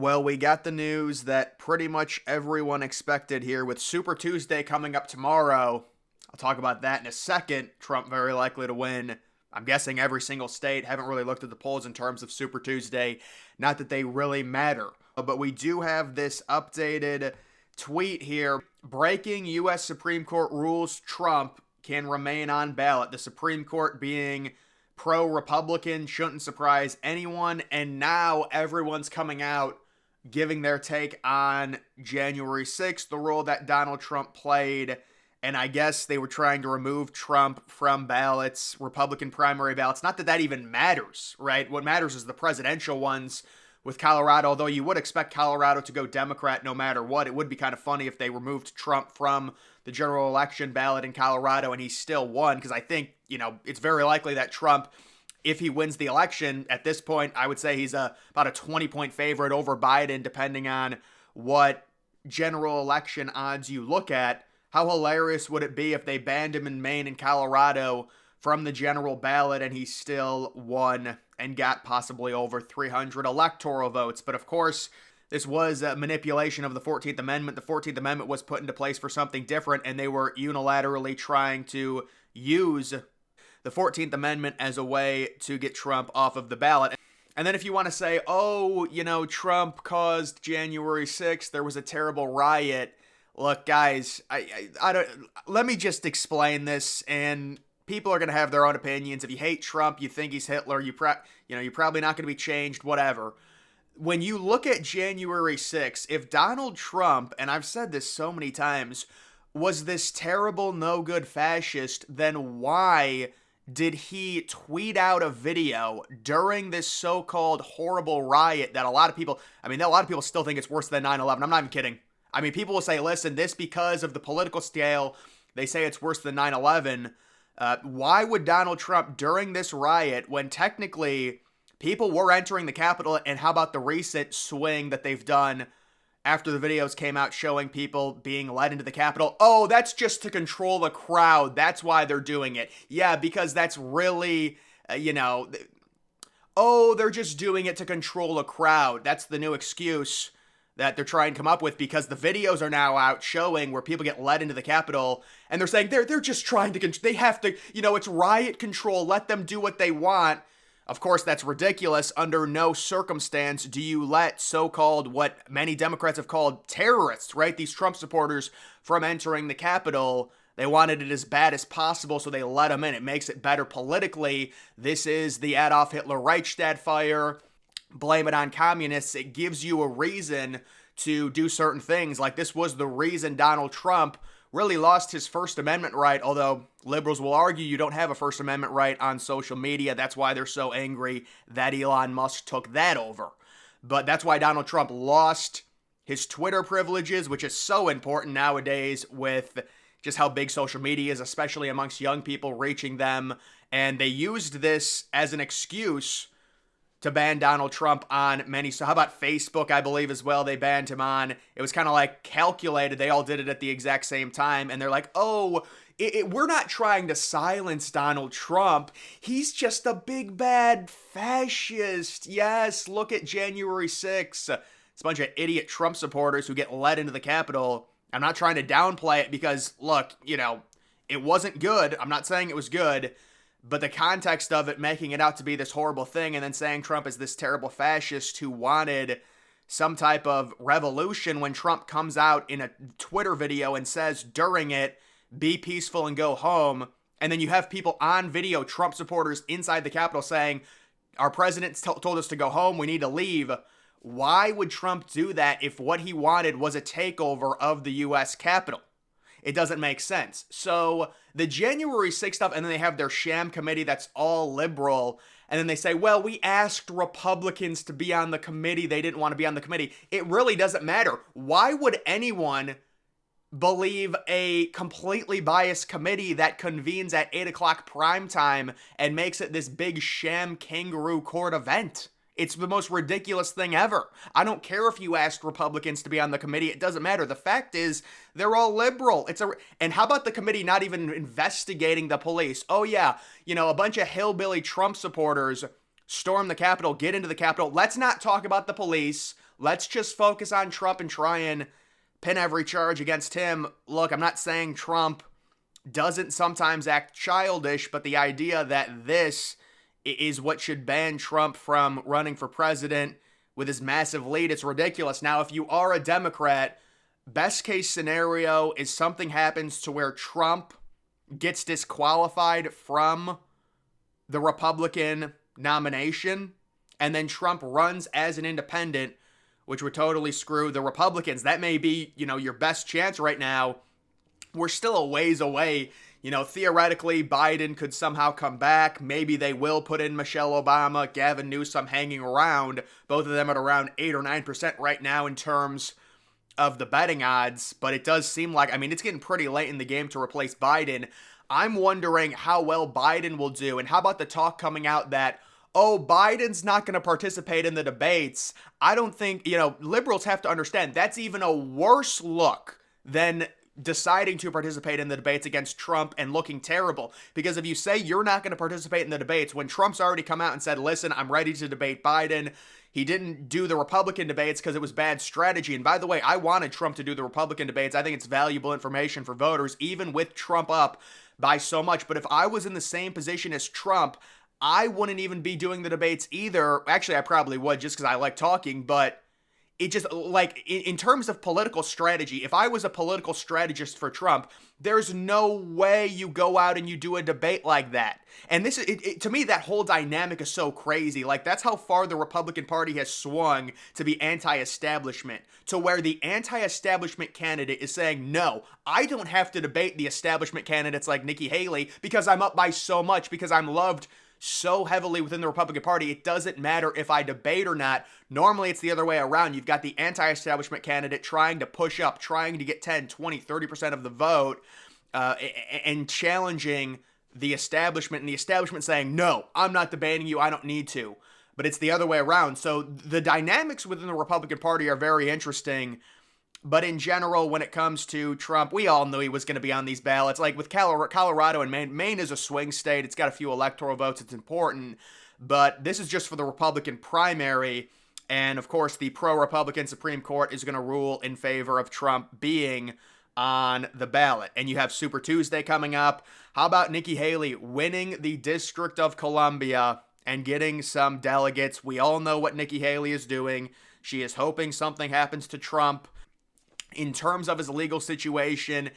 Well, we got the news that pretty much everyone expected here with Super Tuesday coming up tomorrow. I'll talk about that in a second. Trump very likely to win. I'm guessing every single state. Haven't really looked at the polls in terms of Super Tuesday. Not that they really matter. But we do have this updated tweet here. Breaking U.S. Supreme Court rules Trump can remain on ballot. The Supreme Court being pro-Republican shouldn't surprise anyone. And now everyone's coming out giving their take on January 6th, the role that Donald Trump played. And I guess they were trying to remove Trump from ballots, Republican primary ballots. Not that that even matters, right? What matters is the presidential ones with Colorado, although you would expect Colorado to go Democrat no matter what. It would be kind of funny if they removed Trump from the general election ballot in Colorado and he still won, because I think, it's very likely that Trump, if he wins the election, at this point, I would say he's about a 20-point favorite over Biden, depending on what general election odds you look at. How hilarious would it be if they banned him in Maine and Colorado from the general ballot and he still won and got possibly over 300 electoral votes? But of course, this was a manipulation of the 14th Amendment. The 14th Amendment was put into place for something different, and they were unilaterally trying to use the 14th Amendment as a way to get Trump off of the ballot. And then if you want to say, Trump caused January 6th, there was a terrible riot. Look, guys, I don't. Let me just explain this, and people are going to have their own opinions. If you hate Trump, you think he's Hitler, you're probably not going to be changed, whatever. When you look at January 6th, if Donald Trump, and I've said this so many times, was this terrible, no-good fascist, then why did he tweet out a video during this so-called horrible riot that a lot of people still think it's worse than 9/11. I'm not even kidding. People will say, listen, this because of the political scale, they say it's worse than 9/11. Why would Donald Trump, during this riot, when technically people were entering the Capitol, and how about the recent swing that they've done after the videos came out showing people being led into the Capitol? Oh, that's just to control the crowd. That's why they're doing it. Yeah, because that's really, they're just doing it to control a crowd. That's the new excuse that they're trying to come up with, because the videos are now out showing where people get led into the Capitol, and they're saying they're just trying to, they have to, it's riot control. Let them do what they want. Of course, that's ridiculous. Under no circumstance do you let so-called, what many Democrats have called terrorists, right? These Trump supporters from entering the Capitol. They wanted it as bad as possible, so they let them in. It makes it better politically. This is the Adolf Hitler Reichstag fire. Blame it on communists. It gives you a reason to do certain things. Like, this was the reason Donald Trump really lost his First Amendment right, although liberals will argue you don't have a First Amendment right on social media. That's why they're so angry that Elon Musk took that over. But that's why Donald Trump lost his Twitter privileges, which is so important nowadays with just how big social media is, especially amongst young people, reaching them. And they used this as an excuse to ban Donald Trump on many. So how about Facebook, I believe, as well? They banned him on. It was kind of like calculated. They all did it at the exact same time. And they're like, we're not trying to silence Donald Trump. He's just a big, bad fascist. Yes, look at January 6th. It's a bunch of idiot Trump supporters who get led into the Capitol. I'm not trying to downplay it because, look, it wasn't good. I'm not saying it was good. But the context of it, making it out to be this horrible thing, and then saying Trump is this terrible fascist who wanted some type of revolution, when Trump comes out in a Twitter video and says during it, be peaceful and go home. And then you have people on video, Trump supporters inside the Capitol, saying, our president told us to go home, we need to leave. Why would Trump do that if what he wanted was a takeover of the U.S. Capitol? It doesn't make sense. So the January 6th stuff, and then they have their sham committee that's all liberal, and then they say, well, we asked Republicans to be on the committee. They didn't want to be on the committee. It really doesn't matter. Why would anyone believe a completely biased committee that convenes at 8 o'clock prime time and makes it this big sham kangaroo court event? It's the most ridiculous thing ever. I don't care if you asked Republicans to be on the committee. It doesn't matter. The fact is, they're all liberal. And how about the committee not even investigating the police? Oh, yeah, a bunch of hillbilly Trump supporters storm the Capitol, get into the Capitol. Let's not talk about the police. Let's just focus on Trump and try and pin every charge against him. Look, I'm not saying Trump doesn't sometimes act childish, but the idea that this is what should ban Trump from running for president with his massive lead, it's ridiculous. Now, if you are a Democrat, best case scenario is something happens to where Trump gets disqualified from the Republican nomination, and then Trump runs as an independent, which would totally screw the Republicans. That may be, your best chance right now. We're still a ways away. Theoretically, Biden could somehow come back. Maybe they will put in Michelle Obama, Gavin Newsom hanging around. Both of them at around 8 or 9% right now in terms of the betting odds. But it does seem like, it's getting pretty late in the game to replace Biden. I'm wondering how well Biden will do. And how about the talk coming out that, Biden's not going to participate in the debates? I don't think, liberals have to understand that's even a worse look than deciding to participate in the debates against Trump and looking terrible. Because if you say you're not going to participate in the debates when Trump's already come out and said, listen, I'm ready to debate Biden. He didn't do the Republican debates because it was bad strategy. And by the way, I wanted Trump to do the Republican debates. I think it's valuable information for voters, even with Trump up by so much. But if I was in the same position as Trump, I wouldn't even be doing the debates either. Actually, I probably would just because I like talking, but it just, in terms of political strategy, if I was a political strategist for Trump, there's no way you go out and you do a debate like that. And this is, to me, that whole dynamic is so crazy. That's how far the Republican Party has swung to be anti-establishment, to where the anti-establishment candidate is saying, no, I don't have to debate the establishment candidates like Nikki Haley because I'm up by so much, because I'm loved so heavily within the Republican Party. It doesn't matter if I debate or not. Normally, it's the other way around. You've got the anti-establishment candidate trying to push up, trying to get 10, 20, 30% of the vote, and challenging the establishment, and the establishment saying, no, I'm not debating you, I don't need to. But it's the other way around. So the dynamics within the Republican Party are very interesting. But in general, when it comes to Trump, we all knew he was going to be on these ballots. Like with Colorado and Maine, Maine is a swing state. It's got a few electoral votes. It's important. But this is just for the Republican primary. And of course, the pro-Republican Supreme Court is going to rule in favor of Trump being on the ballot. And you have Super Tuesday coming up. How about Nikki Haley winning the District of Columbia and getting some delegates? We all know what Nikki Haley is doing. She is hoping something happens to Trump in terms of his legal situation,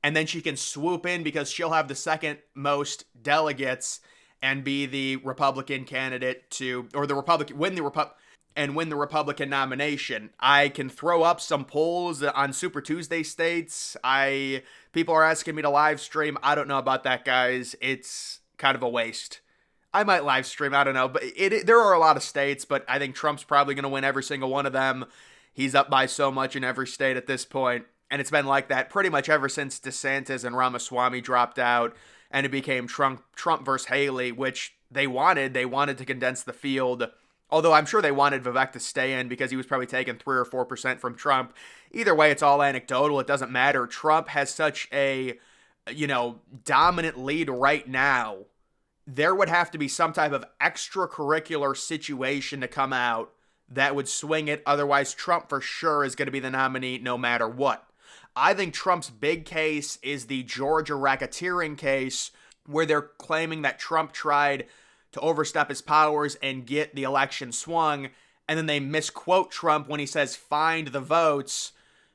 and then she can swoop in because she'll have the second most delegates and be the Republican candidate to, or the Republican, win the Republican nomination. I can throw up some polls on Super Tuesday states. People are asking me to live stream. I don't know about that, guys. It's kind of a waste. I might live stream, I don't know, but there are a lot of states, but I think Trump's probably going to win every single one of them. He's up by so much in every state at this point, and it's been like that pretty much ever since DeSantis and Ramaswamy dropped out, and it became Trump versus Haley, which they wanted. They wanted to condense the field, although I'm sure they wanted Vivek to stay in because he was probably taking 3 or 4% from Trump. Either way, it's all anecdotal. It doesn't matter. Trump has such a, dominant lead right now. There would have to be some type of extracurricular situation to come out that would swing it. Otherwise, Trump for sure is going to be the nominee no matter what. I think Trump's big case is the Georgia racketeering case, where they're claiming that Trump tried to overstep his powers and get the election swung, and then they misquote Trump when he says find the votes.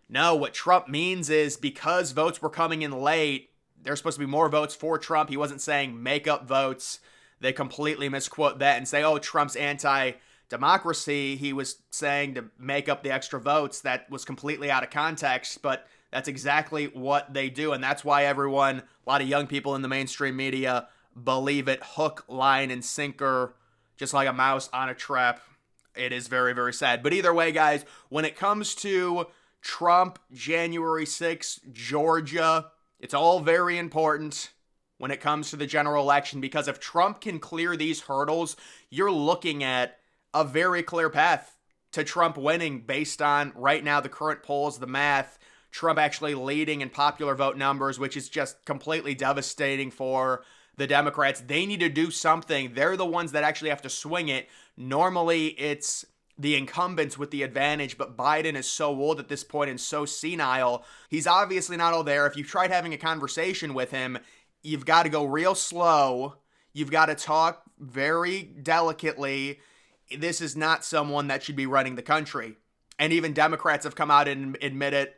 No, what Trump means is because votes were coming in late, there's supposed to be more votes for Trump. He wasn't saying make up votes. They completely misquote that and say, Trump's anti-democracy. He was saying to make up the extra votes. That was completely out of context, but that's exactly what they do, and that's why everyone, a lot of young people in the mainstream media, believe it hook, line, and sinker, just like a mouse on a trap. It is very, very sad. But either way, guys, when it comes to Trump, January 6th, Georgia, it's all very important when it comes to the general election, because if Trump can clear these hurdles, you're looking at a very clear path to Trump winning based on right now the current polls, the math, Trump actually leading in popular vote numbers, which is just completely devastating for the Democrats. They need to do something. They're the ones that actually have to swing it. Normally, it's the incumbents with the advantage, but Biden is so old at this point and so senile. He's obviously not all there. If you tried having a conversation with him, you've got to go real slow. You've got to talk very delicately. This is not someone that should be running the country. And even Democrats have come out and admitted it.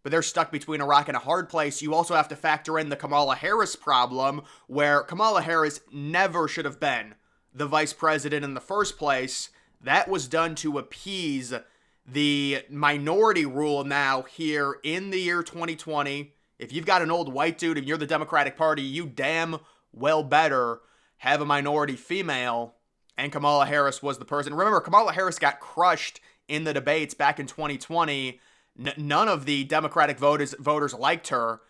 But they're stuck between a rock and a hard place. You also have to factor in the Kamala Harris problem, where Kamala Harris never should have been the vice president in the first place. That was done to appease the minority rule now here in the year 2020. If you've got an old white dude and you're the Democratic Party, you damn well better have a minority female. And Kamala Harris was the person. Remember, Kamala Harris got crushed in the debates back in 2020. None of the Democratic voters liked her,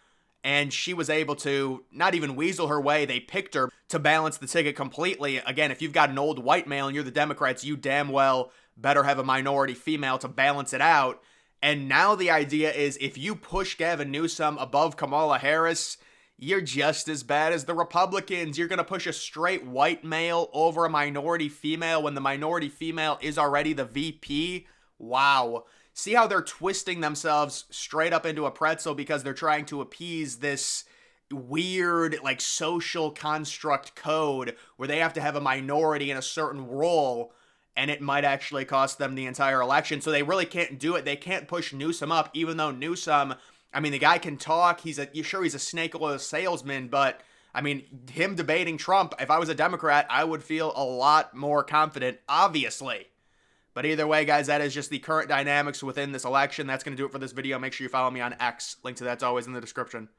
and she was able to not even weasel her way. They picked her to balance the ticket completely. Again, if you've got an old white male and you're the Democrats, you damn well better have a minority female to balance it out. And now the idea is if you push Gavin Newsom above Kamala Harris, you're just as bad as the Republicans. You're going to push a straight white male over a minority female when the minority female is already the VP. Wow. See how they're twisting themselves straight up into a pretzel because they're trying to appease this weird, like, social construct code where they have to have a minority in a certain role, and it might actually cost them the entire election. So they really can't do it. They can't push Newsom up, even though Newsom, I mean, the guy can talk. You're sure he's a snake oil salesman, but I mean, him debating Trump, if I was a Democrat, I would feel a lot more confident, obviously. But either way, guys, that is just the current dynamics within this election. That's going to do it for this video. Make sure you follow me on X. Link to that's always in the description.